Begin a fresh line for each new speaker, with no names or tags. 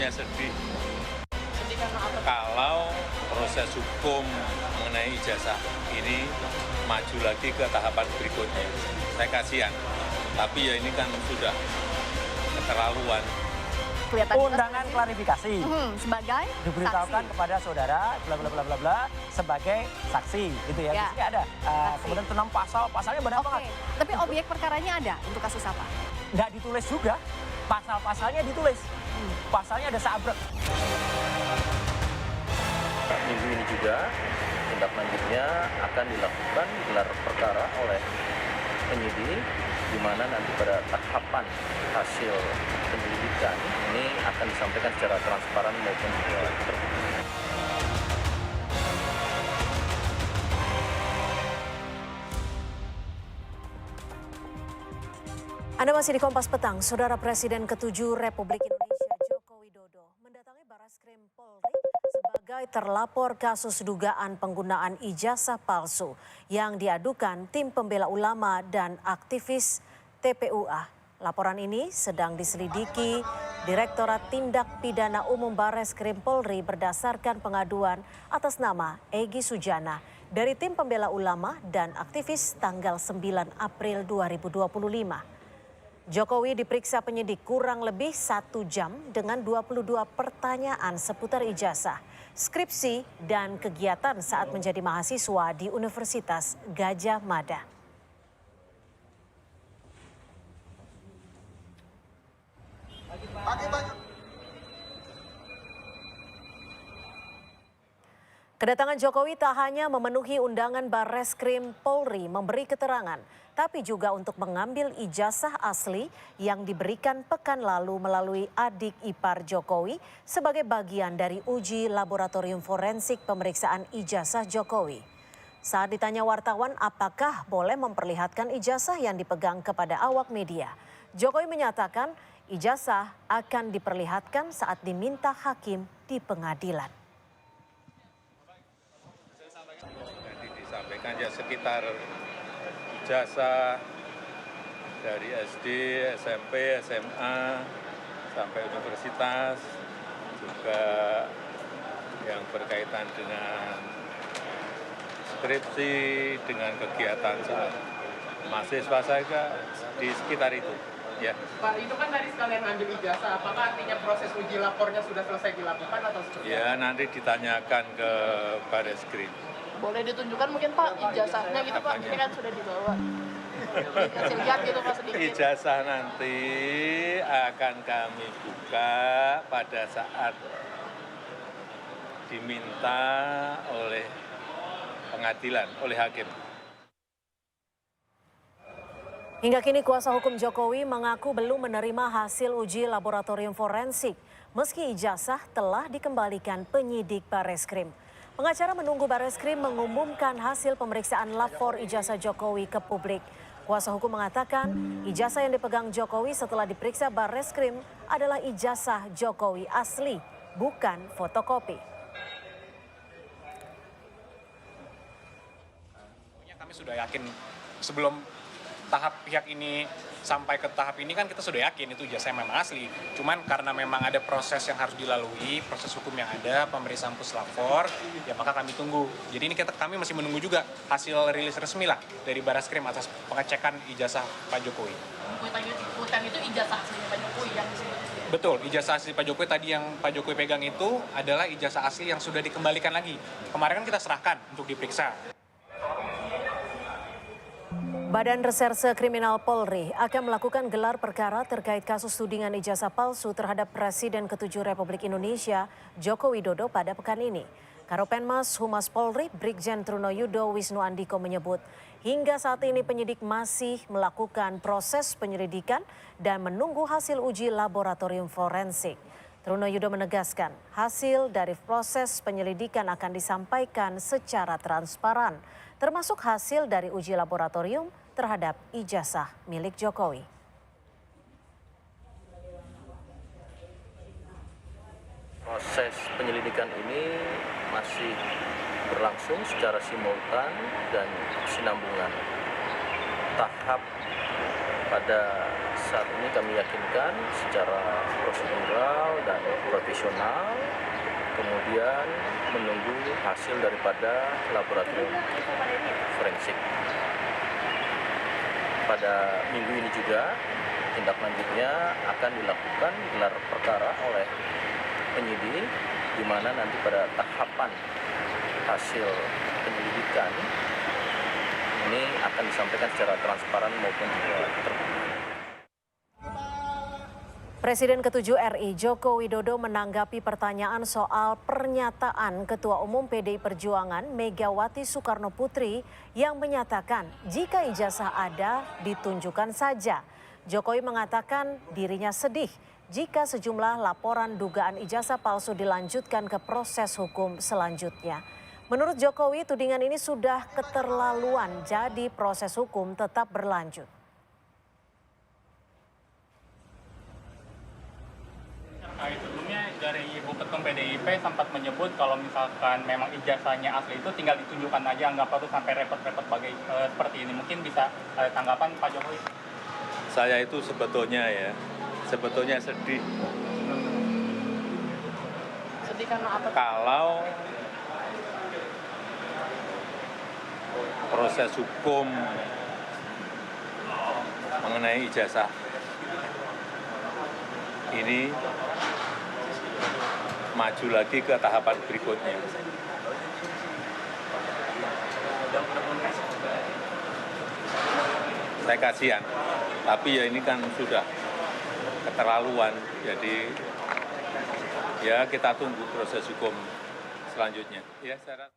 hanya sedih kalau proses hukum mengenai ijazah ini maju lagi ke tahapan berikutnya. Saya kasihan, tapi ya ini kan sudah keterlaluan.
Undangan klarifikasi
sebagai
diberitahukan
saksi.
kepada saudara bla bla bla bla bla sebagai saksi gitu ya.
Ya.
Di sini ada kemudian tentang pasalnya banyak
Oke,
banget.
tapi objek perkaranya ada untuk kasus apa?
Nggak ditulis juga, pasal-pasalnya ditulis. Pasalnya ada sabrek.
Minggu ini juga tindak lanjutnya akan dilakukan gelar perkara oleh penyidik, di mana nanti pada tahapan hasil penyelidikan ini akan disampaikan secara transparan maupun juga terbuka.
Anda masih di Kompas Petang. Saudara Presiden ke-7 Republik Indonesia Joko Widodo mendatangi Barreskrim Polri sebagai terlapor kasus dugaan penggunaan ijazah palsu yang diadukan tim pembela ulama dan aktivis TPUA. Laporan ini sedang diselidiki Direktorat Tindak Pidana Umum Barreskrim Polri berdasarkan pengaduan atas nama Egy Sujana dari tim pembela ulama dan aktivis tanggal 9 April 2025. Jokowi diperiksa penyidik kurang lebih 1 jam dengan 22 pertanyaan seputar ijazah, skripsi, dan kegiatan saat menjadi mahasiswa di Universitas Gadjah Mada. Kedatangan Jokowi tak hanya memenuhi undangan Barreskrim Polri memberi keterangan, tapi juga untuk mengambil ijazah asli yang diberikan pekan lalu melalui adik ipar Jokowi sebagai bagian dari uji laboratorium forensik pemeriksaan ijazah Jokowi. Saat ditanya wartawan apakah boleh memperlihatkan ijazah yang dipegang kepada awak media, Jokowi menyatakan ijazah akan diperlihatkan saat diminta hakim di pengadilan.
Nanti disampaikan ya sekitar ijazah dari SD, SMP, SMA, sampai universitas, juga yang berkaitan dengan skripsi, dengan kegiatan saat mahasiswa saya di sekitar itu. Ya.
Pak, itu kan tadi sekalian ambil ijazah, apakah artinya proses uji lapornya sudah selesai dilakukan atau seperti apa?
Ya, nanti ditanyakan ke Barreskrim.
Boleh ditunjukkan mungkin Pak ijazahnya gitu Pak, ini kan sudah dibawa. Kasih lihat gitu Pak sedikit.
Ijazah nanti akan kami buka pada saat diminta oleh pengadilan, oleh hakim.
Hingga kini kuasa hukum Jokowi mengaku belum menerima hasil uji laboratorium forensik meski ijazah telah dikembalikan penyidik Barreskrim. Pengacara menunggu Barreskrim mengumumkan hasil pemeriksaan lapor ijazah Jokowi ke publik. Kuasa hukum mengatakan ijazah yang dipegang Jokowi setelah diperiksa Barreskrim adalah ijazah Jokowi asli, bukan fotokopi.
Kami sudah yakin sebelum tahap pihak ini sampai ke tahap ini kan kita sudah yakin itu ijazah memang asli. Cuman karena memang ada proses yang harus dilalui, proses hukum yang ada, pemeriksaan puslapor, ya maka kami tunggu. Jadi ini kami masih menunggu juga hasil rilis resmi lah dari Barreskrim atas pengecekan ijazah Pak Jokowi.
Bukan itu ijazah aslinya Pak Jokowi yang disebut.
Betul, ijazah asli Pak Jokowi tadi yang Pak Jokowi pegang itu adalah ijazah asli yang sudah dikembalikan lagi. Kemarin kan kita serahkan untuk diperiksa.
Badan Reserse Kriminal Polri akan melakukan gelar perkara terkait kasus tudingan ijazah palsu terhadap Presiden ke-7 Republik Indonesia Joko Widodo pada pekan ini. Karopenmas Humas Polri Brigjen Trunoyudo Wisnu Andiko menyebut hingga saat ini penyidik masih melakukan proses penyelidikan dan menunggu hasil uji laboratorium forensik. Trunoyudo menegaskan hasil dari proses penyelidikan akan disampaikan secara transparan, termasuk hasil dari uji laboratorium terhadap ijazah milik Jokowi.
Proses penyelidikan ini masih berlangsung secara simultan dan sinambungan. Tahap pada saat ini kami yakinkan secara prosedural dan profesional, kemudian menunggu hasil daripada laboratorium forensik. Pada minggu ini juga tindak lanjutnya akan dilakukan gelar perkara oleh penyidik, di mana nanti pada tahapan hasil penyelidikan ini akan disampaikan secara transparan maupun juga terbuka.
Presiden ke-7 RI Joko Widodo menanggapi pertanyaan soal pernyataan Ketua Umum PDI Perjuangan Megawati Soekarnoputri yang menyatakan jika ijazah ada ditunjukkan saja. Jokowi mengatakan dirinya sedih jika sejumlah laporan dugaan ijazah palsu dilanjutkan ke proses hukum selanjutnya. Menurut Jokowi, tudingan ini sudah keterlaluan, jadi proses hukum tetap berlanjut.
Sebelumnya dari Ibu Ketum PDIP sempat menyebut kalau misalkan memang ijazahnya asli itu tinggal ditunjukkan aja, nggak perlu sampai repot-repot seperti ini. Mungkin bisa ada tanggapan Pak Jokowi?
Saya itu sebetulnya sedih.
Sedih karena apa?
Kalau proses hukum mengenai ijazah ini maju lagi ke tahapan berikutnya. Saya kasihan, tapi ya ini kan sudah keterlaluan, jadi ya kita tunggu proses hukum selanjutnya. Ya, saya